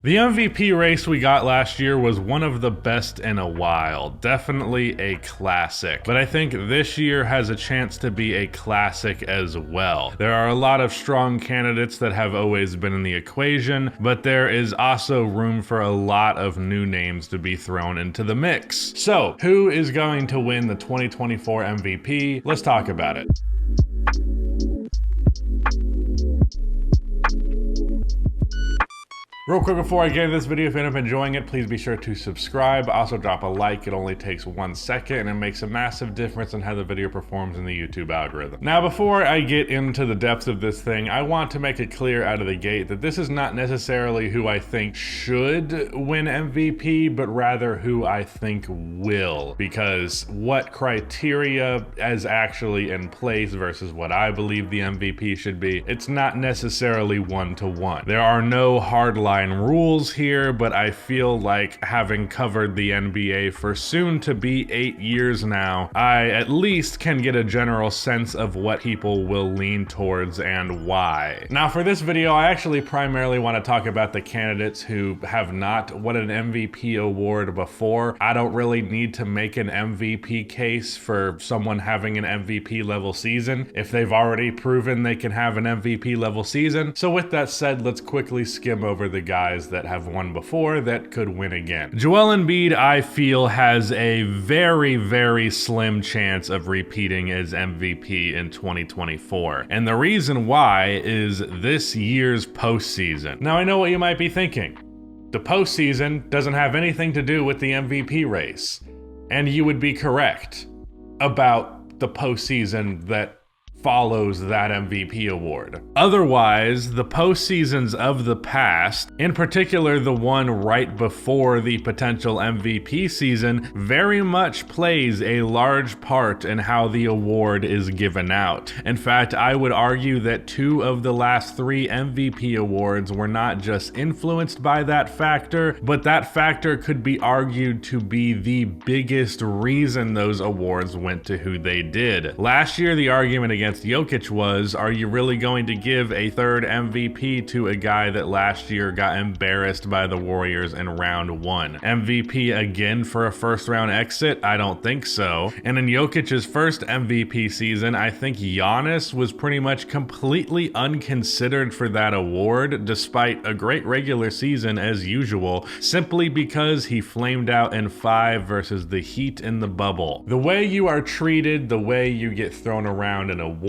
The MVP race we got last year was one of the best in a while. Definitely a classic. But I think this year has a chance to be a classic as well. There are a lot of strong candidates that have always been in the equation, but there is also room for a lot of new names to be thrown into the mix. So, who is going to win the 2024 MVP? Let's talk about it. Real quick before I get into this video, if you end up enjoying it, please be sure to subscribe. Also drop a like, it only takes 1 second and it makes a massive difference in how the video performs in the YouTube algorithm. Now before I get into the depths of this thing, I want to make it clear out of the gate that this is not necessarily who I think should win MVP, but rather who I think will. Because what criteria is actually in place versus what I believe the MVP should be, it's not necessarily one-to-one. There are no hard line rules here, but I feel like having covered the NBA for soon to be 8 years now, I at least can get a general sense of what people will lean towards and why. Now for this video, I actually primarily want to talk about the candidates who have not won an MVP award before. I don't really need to make an MVP case for someone having an MVP level season if they've already proven they can have an MVP level season. So with that said, let's quickly skim over the guys that have won before that could win again. Joel Embiid, I feel, has a very, very slim chance of repeating as MVP in 2024. And the reason why is this year's postseason. Now I know what you might be thinking. The postseason doesn't have anything to do with the MVP race. And you would be correct about the postseason that follows that MVP award. Otherwise, the postseasons of the past, in particular the one right before the potential MVP season, very much plays a large part in how the award is given out. In fact, I would argue that 2 of the last 3 MVP awards were not just influenced by that factor, but that factor could be argued to be the biggest reason those awards went to who they did. Last year, the argument against Jokic was, are you really going to give a 3rd MVP to a guy that last year got embarrassed by the Warriors in round 1? MVP again for a first round exit? I don't think so. And in Jokic's first MVP season, I think Giannis was pretty much completely unconsidered for that award, despite a great regular season as usual, simply because he flamed out in 5 versus the Heat in the bubble. The way you are treated, the way you get thrown around in award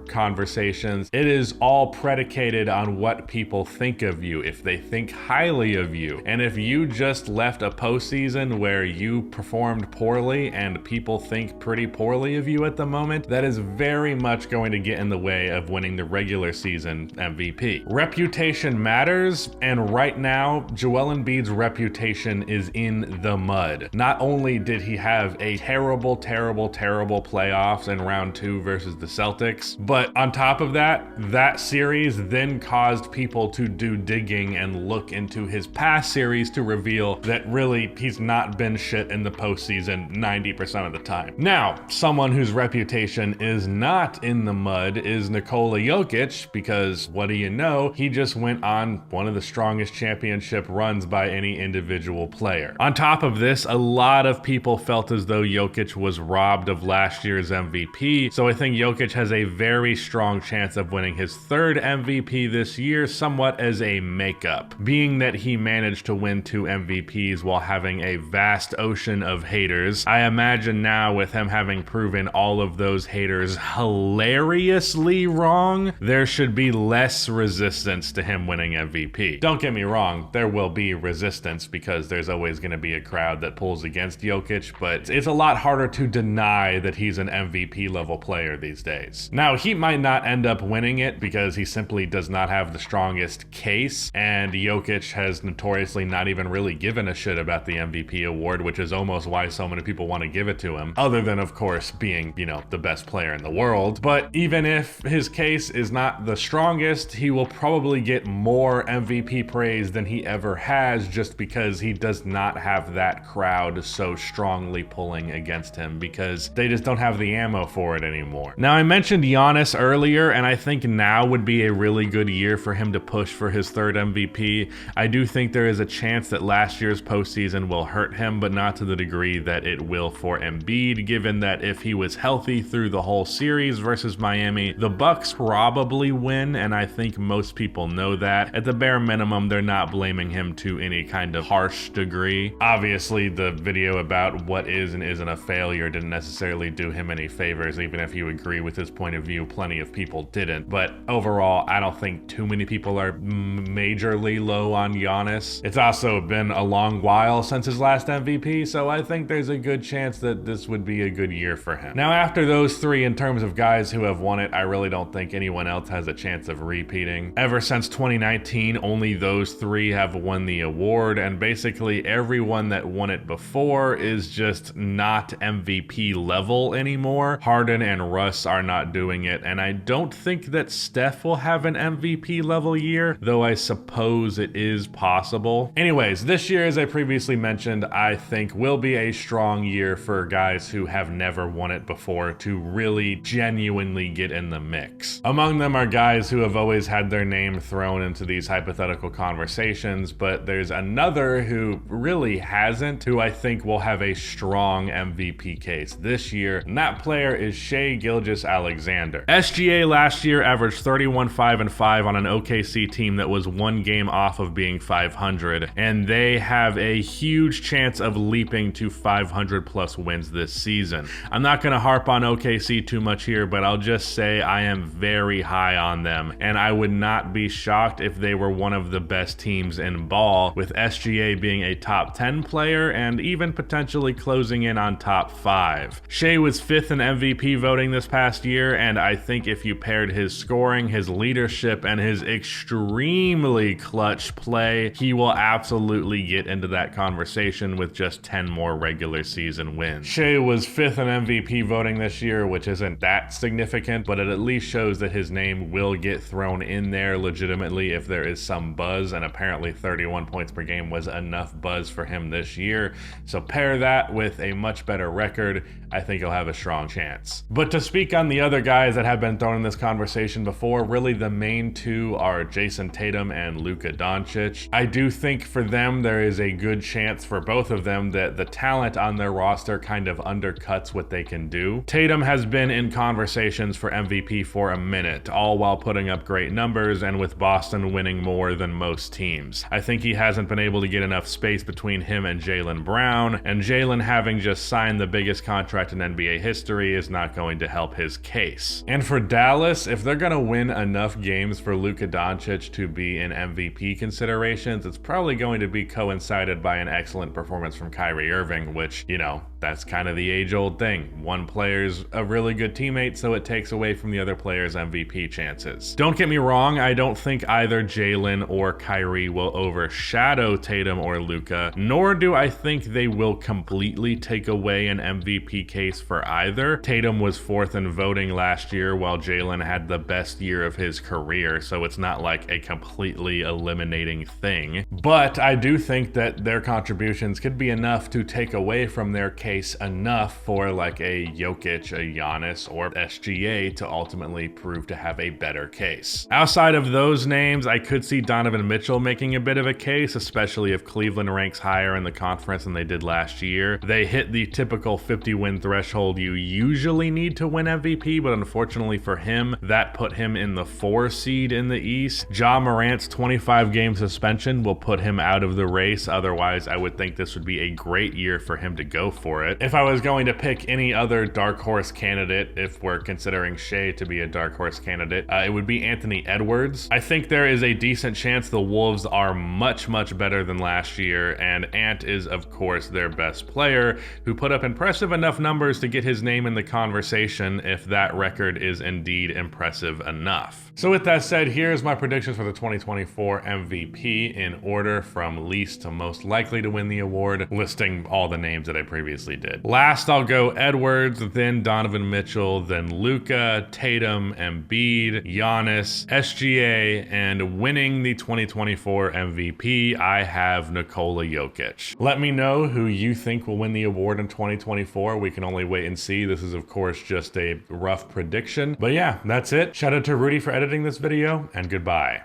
conversations, it is all predicated on what people think of you, if they think highly of you. And if you just left a postseason where you performed poorly and people think pretty poorly of you at the moment, that is very much going to get in the way of winning the regular season MVP. Reputation matters, and right now, Joel Embiid's reputation is in the mud. Not only did he have a terrible playoffs in round 2 versus the Celtics, but on top of that, that series then caused people to do digging and look into his past series to reveal that really he's not been shit in the postseason 90% of the time. Now, someone whose reputation is not in the mud is Nikola Jokic, because what do you know, he just went on one of the strongest championship runs by any individual player. On top of this, a lot of people felt as though Jokic was robbed of last year's MVP, so I think Jokic has a very strong chance of winning his 3rd MVP this year, somewhat as a makeup, being that he managed to win 2 MVPs while having a vast ocean of haters. I imagine now, with him having proven all of those haters hilariously wrong, there should be less resistance to him winning MVP. Don't get me wrong, there will be resistance because there's always going to be a crowd that pulls against Jokic, but it's a lot harder to deny that he's an MVP level player these days. Now, he might not end up winning it because he simply does not have the strongest case, and Jokic has notoriously not even really given a shit about the MVP award, which is almost why so many people want to give it to him, other than, of course, being, the best player in the world. But even if his case is not the strongest, he will probably get more MVP praise than he ever has, just because he does not have that crowd so strongly pulling against him, because they just don't have the ammo for it anymore. Now, I mentioned mentioned Giannis earlier, and I think now would be a really good year for him to push for his third MVP. I do think there is a chance that last year's postseason will hurt him, but not to the degree that it will for Embiid, given that if he was healthy through the whole series versus Miami, the Bucks probably win, and I think most people know that. At the bare minimum, they're not blaming him to any kind of harsh degree. Obviously, the video about what is and isn't a failure didn't necessarily do him any favors, even if you agree with his point of view. Plenty of people didn't. But overall, I don't think too many people are majorly low on Giannis. It's also been a long while since his last MVP, so I think there's a good chance that this would be a good year for him. Now, after those three, in terms of guys who have won it, I really don't think anyone else has a chance of repeating. Ever since 2019, only those three have won the award, and basically everyone that won it before is just not MVP level anymore. Harden and Russ are not doing it, and I don't think that Steph will have an MVP level year, though I suppose it is possible. Anyways, this year, as I previously mentioned, I think will be a strong year for guys who have never won it before to really genuinely get in the mix. Among them are guys who have always had their name thrown into these hypothetical conversations, but there's another who really hasn't, who I think will have a strong MVP case this year, and that player is Shai Gilgeous-Alexander. SGA last year averaged 31-5-5 on an OKC team that was one game off of being 500, and they have a huge chance of leaping to 500 plus wins this season. I'm not going to harp on OKC too much here, but I'll just say I am very high on them, and I would not be shocked if they were one of the best teams in ball, with SGA being a top 10 player and even potentially closing in on top 5. Shai was 5th in MVP voting this past year, and I think if you paired his scoring, his leadership, and his extremely clutch play, he will absolutely get into that conversation with just 10 more regular season wins. Shai was 5th in MVP voting this year, which isn't that significant, but it at least shows that his name will get thrown in there legitimately if there is some buzz, and apparently 31 points per game was enough buzz for him this year. So pair that with a much better record, I think he'll have a strong chance. But to speak on the other guys that have been thrown in this conversation before, really the main two are Jason Tatum and Luka Doncic. I do think for them there is a good chance for both of them that the talent on their roster kind of undercuts what they can do. Tatum has been in conversations for MVP for a minute, all while putting up great numbers and with Boston winning more than most teams. I think he hasn't been able to get enough space between him and Jaylen Brown, and Jaylen having just signed the biggest contract in NBA history is not going to help his case. And for Dallas, if they're going to win enough games for Luka Doncic to be in MVP considerations, it's probably going to be coincided by an excellent performance from Kyrie Irving, which, you know, that's kind of the age-old thing. One player's a really good teammate, so it takes away from the other player's MVP chances. Don't get me wrong, I don't think either Jaylen or Kyrie will overshadow Tatum or Luka, nor do I think they will completely take away an MVP case for either. Tatum was 4th in voting last year, while Jaylen had the best year of his career, so it's not like a completely eliminating thing. But I do think that their contributions could be enough to take away from their case enough for like a Jokic, a Giannis, or SGA to ultimately prove to have a better case. Outside of those names, I could see Donovan Mitchell making a bit of a case, especially if Cleveland ranks higher in the conference than they did last year. They hit the typical 50-win threshold you usually need to win MVP, but unfortunately for him, that put him in the 4 seed in the East. Ja Morant's 25-game suspension will put him out of the race. Otherwise, I would think this would be a great year for him to go for it. If I was going to pick any other dark horse candidate, if we're considering Shai to be a dark horse candidate, it would be Anthony Edwards. I think there is a decent chance the Wolves are much, much better than last year, and Ant is, of course, their best player, who put up impressive enough numbers to get his name in the conversation if that record is indeed impressive enough. So with that said, here's my predictions for the 2024 MVP in order from least to most likely to win the award, listing all the names that I previously did. Last, I'll go Edwards, then Donovan Mitchell, then Luka, Tatum, Embiid, Giannis, SGA, and winning the 2024 MVP, I have Nikola Jokic. Let me know who you think will win the award in 2024. We can only wait and see. This is, of course, just a rough prediction. But yeah, that's it. Shout out to Rudy for editing this video, and goodbye.